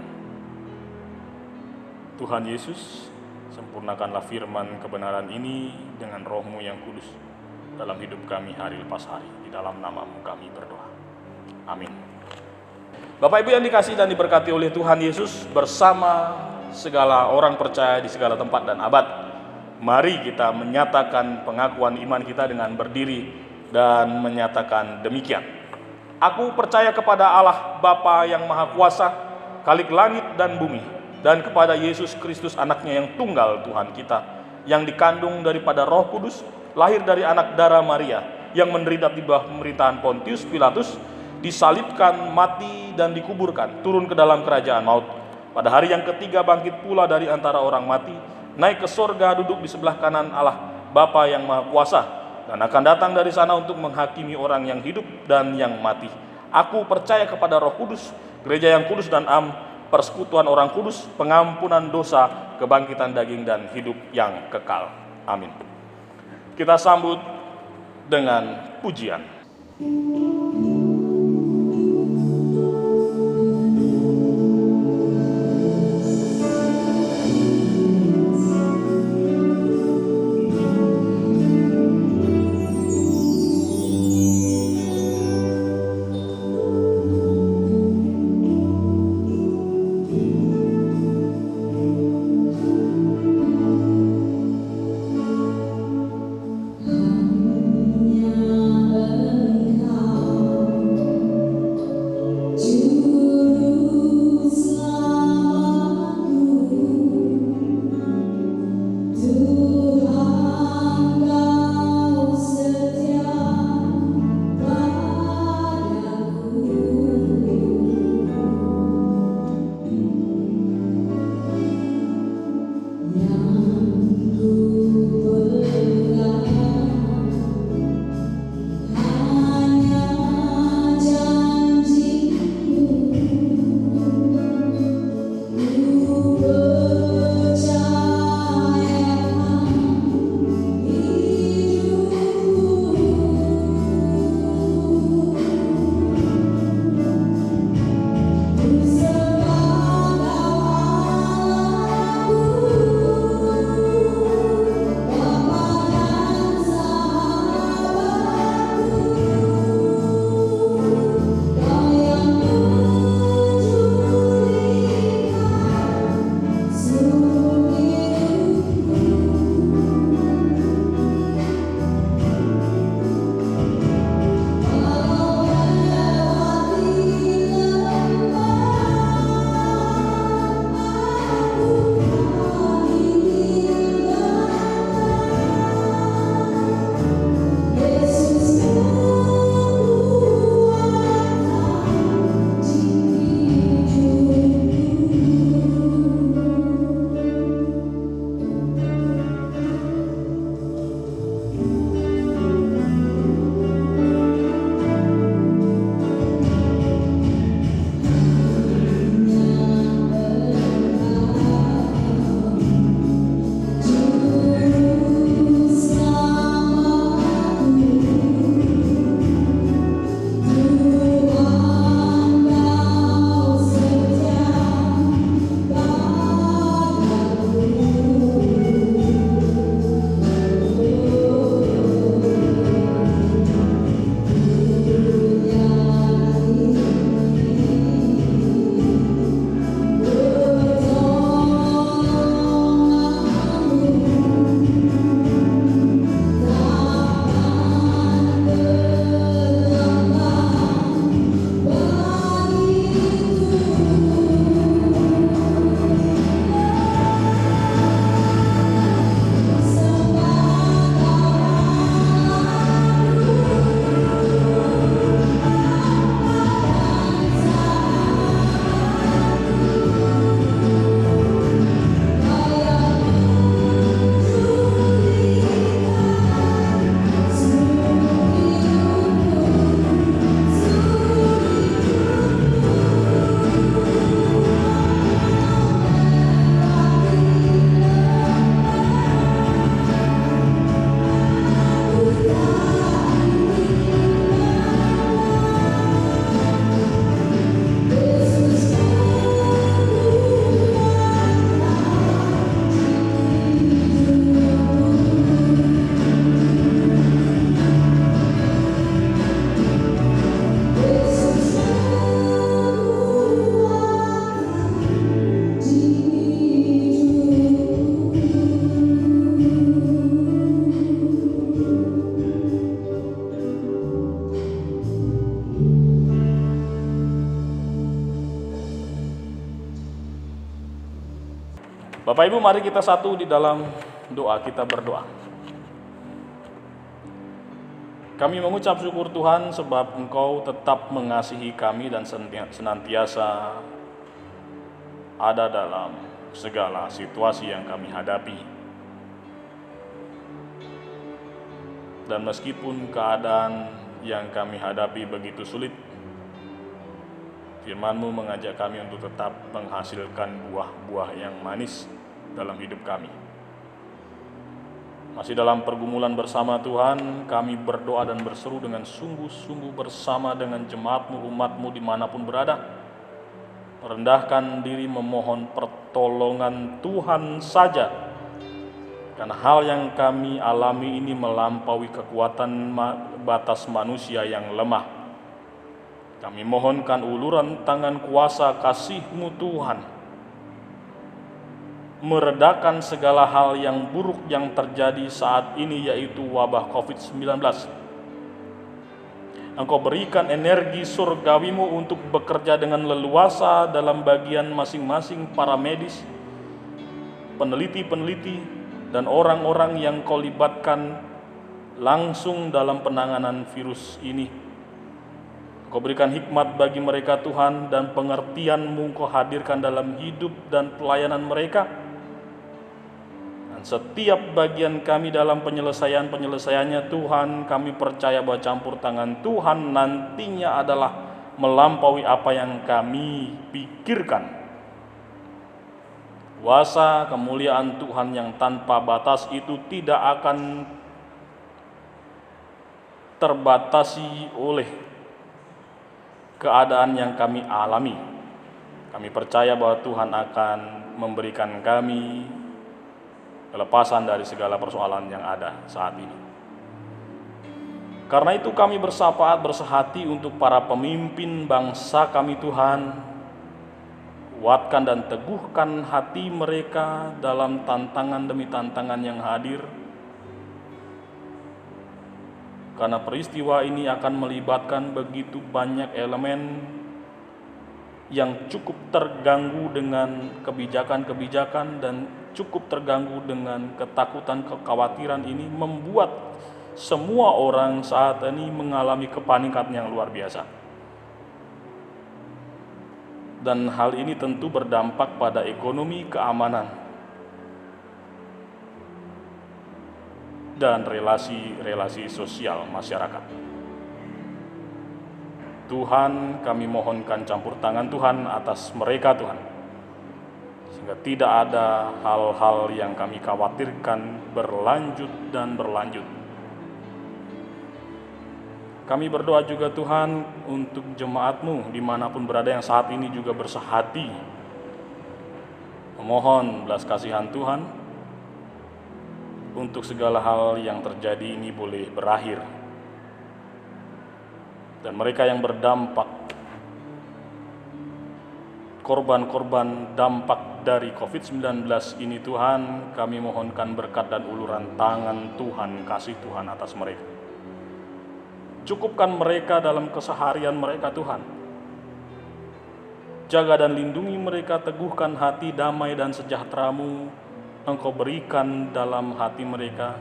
Tuhan Yesus, sempurnakanlah firman kebenaran ini dengan Roh-Mu yang kudus dalam hidup kami hari lepas hari. Di dalam nama-Mu kami berdoa. Amin. Bapak Ibu yang dikasihi dan diberkati oleh Tuhan Yesus, bersama segala orang percaya di segala tempat dan abad, mari kita menyatakan pengakuan iman kita dengan berdiri dan menyatakan demikian. Aku percaya kepada Allah Bapa yang Maha Kuasa, Khalik langit dan bumi, dan kepada Yesus Kristus anaknya yang tunggal Tuhan kita, yang dikandung daripada Roh Kudus, lahir dari anak darah Maria, yang menderita di bawah pemerintahan Pontius Pilatus, disalibkan, mati dan dikuburkan, turun ke dalam kerajaan maut. Pada hari yang ketiga bangkit pula dari antara orang mati, naik ke sorga, duduk di sebelah kanan Allah Bapa yang Maha Kuasa, dan akan datang dari sana untuk menghakimi orang yang hidup dan yang mati. Aku percaya kepada Roh Kudus, gereja yang kudus dan am, persekutuan orang kudus, pengampunan dosa, kebangkitan daging dan hidup yang kekal. Amin. Kita sambut dengan pujian. Hanya Engkau Bapak Ibu, mari kita satu di dalam doa, kita berdoa. Kami mengucap syukur Tuhan sebab Engkau tetap mengasihi kami dan senantiasa ada dalam segala situasi yang kami hadapi. Dan meskipun keadaan yang kami hadapi begitu sulit, Firman-Mu mengajak kami untuk tetap menghasilkan buah-buah yang manis dalam hidup kami. Masih dalam pergumulan bersama Tuhan, kami berdoa dan berseru dengan sungguh-sungguh bersama dengan jemaat-Mu, umat-Mu dimanapun berada. Merendahkan diri memohon pertolongan Tuhan saja. Karena hal yang kami alami ini melampaui kekuatan batas manusia yang lemah. Kami mohonkan uluran tangan kuasa kasih-Mu Tuhan, meredakan segala hal yang buruk yang terjadi saat ini, yaitu wabah COVID-19. Engkau berikan energi surgawi-Mu untuk bekerja dengan leluasa dalam bagian masing-masing para medis, peneliti-peneliti, dan orang-orang yang Kau libatkan langsung dalam penanganan virus ini. Kau berikan hikmat bagi mereka Tuhan, dan pengertian-Mu Kau hadirkan dalam hidup dan pelayanan mereka. Dan setiap bagian kami dalam penyelesaiannya Tuhan, kami percaya bahwa campur tangan Tuhan nantinya adalah melampaui apa yang kami pikirkan. Kuasa kemuliaan Tuhan yang tanpa batas itu tidak akan terbatasi oleh keadaan yang kami alami. Kami percaya bahwa Tuhan akan memberikan kami kelepasan dari segala persoalan yang ada saat ini. Karena itu kami bersapaat bersehati untuk para pemimpin bangsa kami Tuhan. Kuatkan dan teguhkan hati mereka dalam tantangan demi tantangan yang hadir. Karena peristiwa ini akan melibatkan begitu banyak elemen yang cukup terganggu dengan kebijakan-kebijakan dan cukup terganggu dengan ketakutan, kekhawatiran ini membuat semua orang saat ini mengalami kepanikan yang luar biasa. Dan hal ini tentu berdampak pada ekonomi, keamanan, dan relasi-relasi sosial masyarakat. Tuhan, kami mohonkan campur tangan Tuhan atas mereka Tuhan, sehingga tidak ada hal-hal yang kami khawatirkan berlanjut dan berlanjut. Kami berdoa juga Tuhan untuk jemaat-Mu dimanapun berada yang saat ini juga bersehati memohon belas kasihan Tuhan untuk segala hal yang terjadi ini boleh berakhir. Dan mereka yang berdampak, korban-korban dampak dari COVID-19 ini Tuhan, kami mohonkan berkat dan uluran tangan Tuhan, kasih Tuhan atas mereka. Cukupkan mereka dalam keseharian mereka Tuhan. Jaga dan lindungi mereka, teguhkan hati damai dan sejahtera-Mu Engkau berikan dalam hati mereka.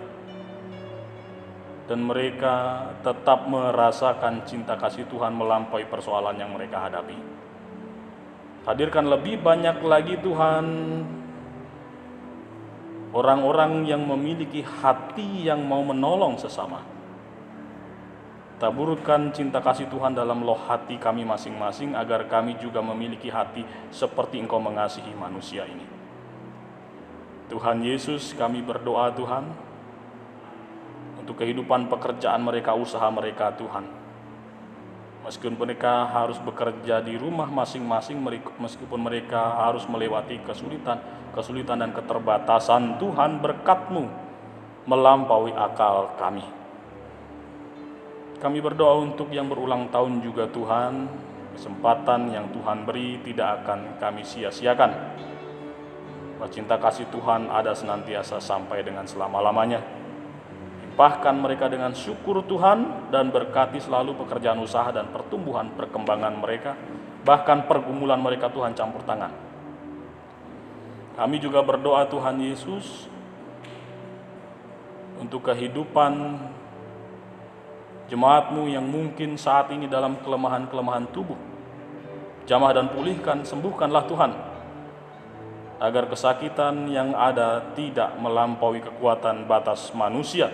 Dan mereka tetap merasakan cinta kasih Tuhan melampaui persoalan yang mereka hadapi. Hadirkan lebih banyak lagi Tuhan orang-orang yang memiliki hati yang mau menolong sesama. Taburkan cinta kasih Tuhan dalam loh hati kami masing-masing, agar kami juga memiliki hati seperti Engkau mengasihi manusia ini. Tuhan Yesus, kami berdoa Tuhan, untuk kehidupan pekerjaan mereka, usaha mereka Tuhan. Meskipun mereka harus bekerja di rumah masing-masing, meskipun mereka harus melewati kesulitan dan keterbatasan, Tuhan berkat-Mu melampaui akal kami. Kami berdoa untuk yang berulang tahun juga Tuhan, kesempatan yang Tuhan beri tidak akan kami sia-siakan. Bahwa cinta kasih Tuhan ada senantiasa sampai dengan selama-lamanya. Limpahkan mereka dengan syukur Tuhan, dan berkati selalu pekerjaan usaha dan pertumbuhan perkembangan mereka, bahkan pergumulan mereka Tuhan campur tangan. Kami juga berdoa Tuhan Yesus untuk kehidupan jemaat-Mu yang mungkin saat ini dalam kelemahan-kelemahan tubuh. Jamah dan pulihkan, sembuhkanlah Tuhan, agar kesakitan yang ada tidak melampaui kekuatan batas manusia,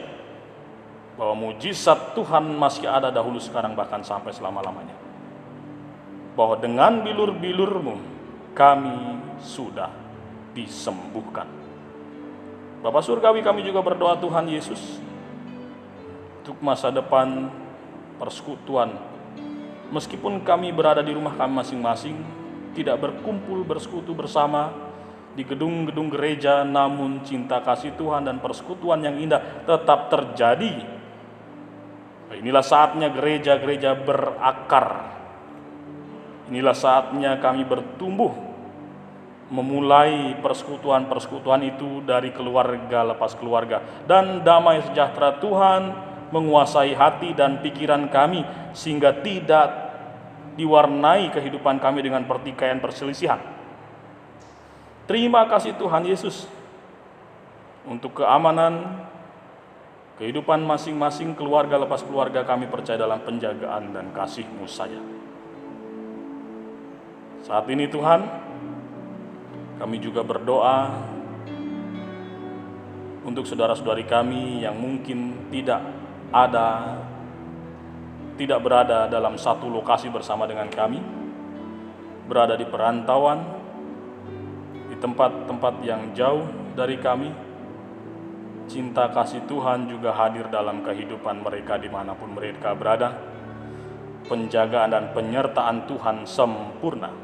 bahwa mujizat Tuhan masih ada dahulu, sekarang, bahkan sampai selama-lamanya. Bahwa dengan bilur-bilur-Mu kami sudah disembuhkan. Bapa Surgawi, kami juga berdoa Tuhan Yesus untuk masa depan persekutuan. Meskipun kami berada di rumah kami masing-masing, tidak berkumpul bersekutu bersama di gedung-gedung gereja, namun cinta kasih Tuhan dan persekutuan yang indah tetap terjadi. Inilah saatnya gereja-gereja berakar. Inilah saatnya kami bertumbuh, memulai persekutuan-persekutuan itu dari keluarga lepas keluarga. Dan damai sejahtera Tuhan menguasai hati dan pikiran kami, sehingga tidak diwarnai kehidupan kami dengan pertikaian perselisihan. Terima kasih Tuhan Yesus untuk keamanan kehidupan masing-masing keluarga lepas keluarga. Kami percaya dalam penjagaan dan kasih-Mu saja. Saat ini Tuhan, kami juga berdoa untuk saudara-saudari kami yang mungkin tidak berada dalam satu lokasi bersama dengan kami, berada di perantauan, di tempat-tempat yang jauh dari kami. Cinta kasih Tuhan juga hadir dalam kehidupan mereka dimanapun mereka berada. Penjagaan dan penyertaan Tuhan sempurna.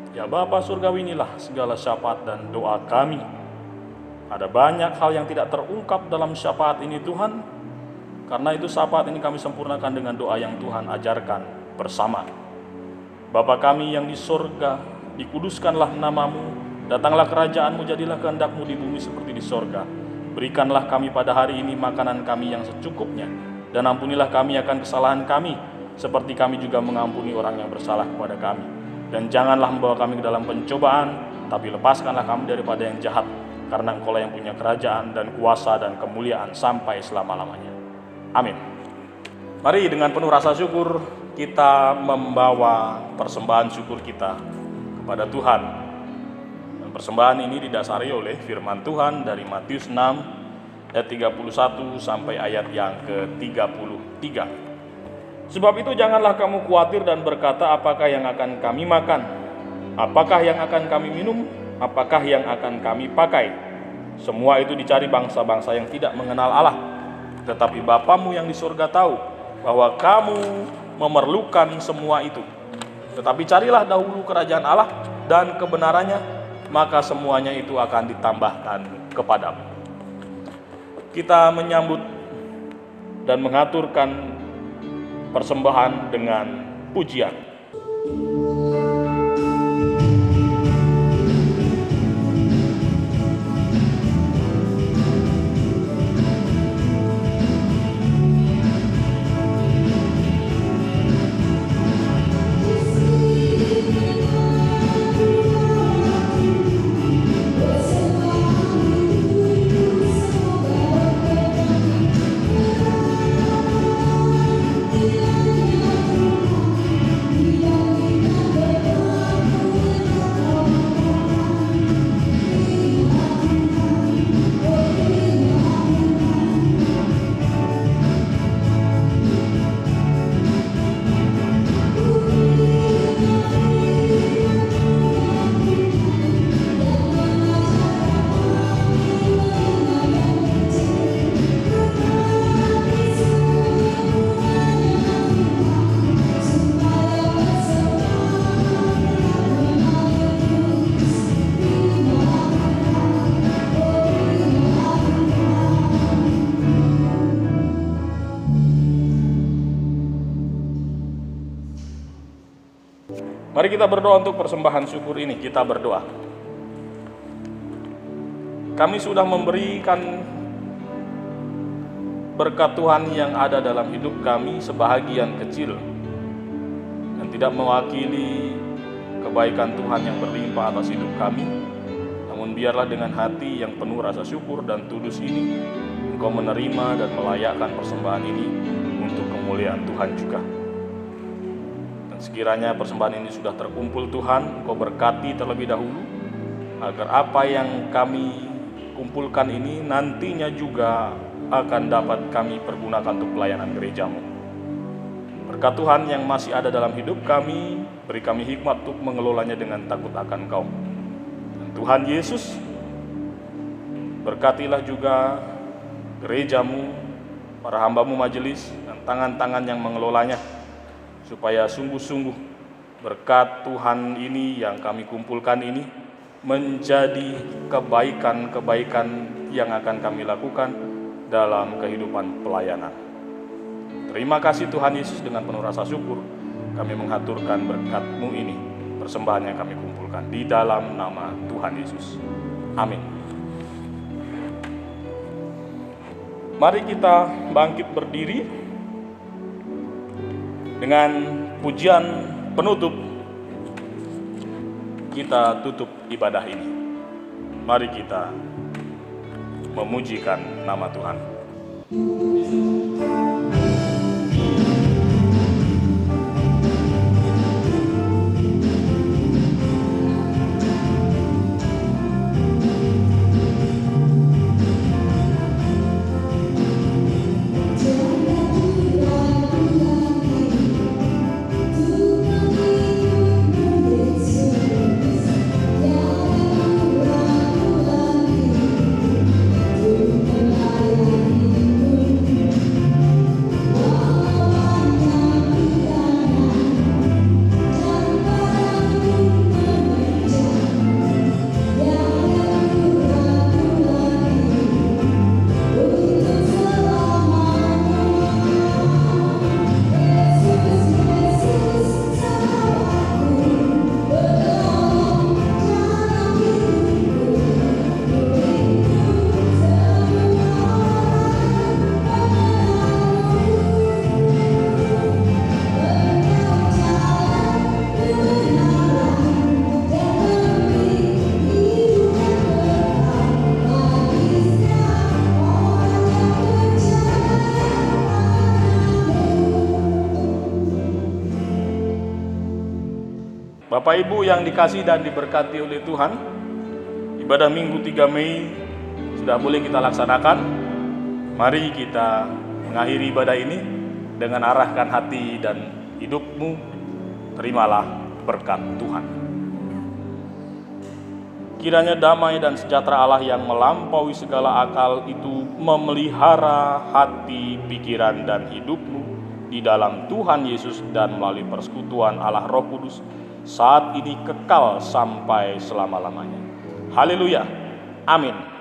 Ya Bapa Surgawi, inilah segala syafaat dan doa kami. Ada banyak hal yang tidak terungkap dalam syafaat ini Tuhan. Karena itu syafaat ini kami sempurnakan dengan doa yang Tuhan ajarkan bersama. Bapa kami yang di sorga, dikuduskanlah nama-Mu, datanglah kerajaan-Mu, jadilah kehendak-Mu di bumi seperti di sorga. Berikanlah kami pada hari ini makanan kami yang secukupnya, dan ampunilah kami akan kesalahan kami, seperti kami juga mengampuni orang yang bersalah kepada kami. Dan janganlah membawa kami ke dalam pencobaan, tapi lepaskanlah kami daripada yang jahat, karena Engkau-lah yang punya kerajaan dan kuasa dan kemuliaan sampai selama-lamanya. Amin. Mari dengan penuh rasa syukur kita membawa persembahan syukur kita kepada Tuhan. Dan persembahan ini didasari oleh firman Tuhan dari Matius 6 ayat 31 sampai ayat yang ke-33. Sebab itu janganlah kamu khawatir dan berkata, apakah yang akan kami makan? Apakah yang akan kami minum? Apakah yang akan kami pakai? Semua itu dicari bangsa-bangsa yang tidak mengenal Allah. Tetapi Bapamu yang di surga tahu bahwa kamu memerlukan semua itu. Tetapi carilah dahulu kerajaan Allah dan kebenarannya, maka semuanya itu akan ditambahkan kepadamu. Kita menyambut dan mengaturkan persembahan dengan pujian. Mari kita berdoa untuk persembahan syukur ini. Kita berdoa. Kami sudah memberikan berkat Tuhan yang ada dalam hidup kami sebahagian kecil, dan tidak mewakili kebaikan Tuhan yang berlimpah atas hidup kami. Namun biarlah dengan hati yang penuh rasa syukur dan tulus ini, Engkau menerima dan melayakkan persembahan ini untuk kemuliaan Tuhan juga. Dan sekiranya persembahan ini sudah terkumpul Tuhan, Engkau berkati terlebih dahulu, agar apa yang kami kumpulkan ini nantinya juga akan dapat kami pergunakan untuk pelayanan gereja-Mu. Berkat Tuhan yang masih ada dalam hidup kami, beri kami hikmat untuk mengelolanya dengan takut akan Engkau. Dan Tuhan Yesus, berkatilah juga gereja-Mu, para hamba-Mu majelis, dan tangan-tangan yang mengelolanya, supaya sungguh-sungguh berkat Tuhan ini yang kami kumpulkan ini menjadi kebaikan-kebaikan yang akan kami lakukan dalam kehidupan pelayanan. Terima kasih Tuhan Yesus, dengan penuh rasa syukur kami menghaturkan berkat-Mu ini, persembahan yang kami kumpulkan di dalam nama Tuhan Yesus. Amin. Mari kita bangkit berdiri dengan pujian penutup. Kita tutup ibadah ini. Mari kita memujikan nama Tuhan. Bapak Ibu yang dikasihi dan diberkati oleh Tuhan, ibadah Minggu 3 Mei sudah boleh kita laksanakan. Mari kita mengakhiri ibadah ini dengan arahkan hati dan hidupmu, terimalah berkat Tuhan. Kiranya damai dan sejahtera Allah yang melampaui segala akal itu memelihara hati, pikiran, dan hidupmu di dalam Tuhan Yesus dan melalui persekutuan Allah Roh Kudus saat ini kekal sampai selama-lamanya. Haleluya. Amin.